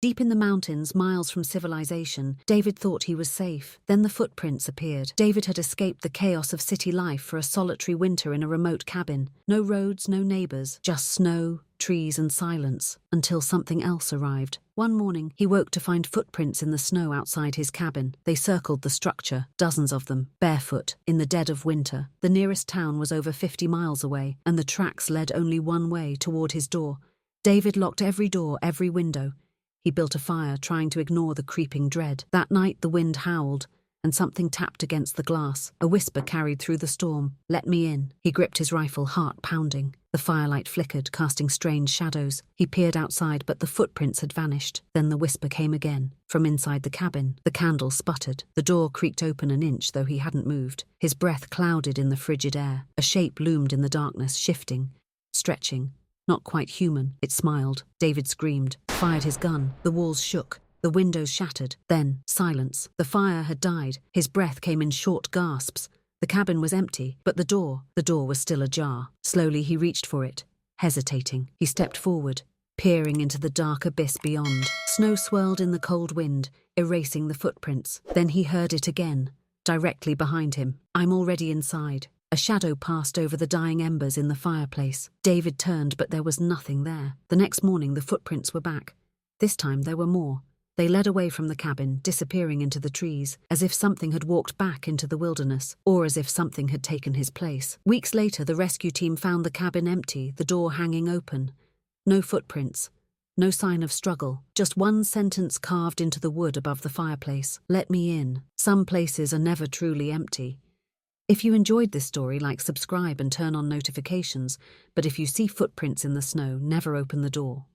Deep in the mountains, miles from civilization, David thought he was safe. Then the footprints appeared. David had escaped the chaos of city life for a solitary winter in a remote cabin. No roads, no neighbors, just snow, trees and silence, until something else arrived. One morning, he woke to find footprints in the snow outside his cabin. They circled the structure, dozens of them, barefoot, in the dead of winter. The nearest town was over 50 miles away, and the tracks led only one way, toward his door. David locked every door, every window. He built a fire, trying to ignore the creeping dread. That night the wind howled, and something tapped against the glass. A whisper carried through the storm. "Let me in." He gripped his rifle, heart pounding. The firelight flickered, casting strange shadows. He peered outside, but the footprints had vanished. Then the whisper came again. From inside the cabin, the candle sputtered. The door creaked open an inch, though he hadn't moved. His breath clouded in the frigid air. A shape loomed in the darkness, shifting, stretching. Not quite human. It smiled. David screamed, fired his gun. The walls shook. The windows shattered. Then, silence. The fire had died. His breath came in short gasps. The cabin was empty, but the door was still ajar. Slowly he reached for it, hesitating. He stepped forward, peering into the dark abyss beyond. Snow swirled in the cold wind, erasing the footprints. Then he heard it again, directly behind him. "I'm already inside." A shadow passed over the dying embers in the fireplace. David turned, but there was nothing there. The next morning the footprints were back. This time there were more. They led away from the cabin, disappearing into the trees, as if something had walked back into the wilderness, or as if something had taken his place. Weeks later, the rescue team found the cabin empty, the door hanging open. No footprints, no sign of struggle, just one sentence carved into the wood above the fireplace. "Let me in." Some places are never truly empty. If you enjoyed this story, subscribe and turn on notifications, but if you see footprints in the snow, never open the door.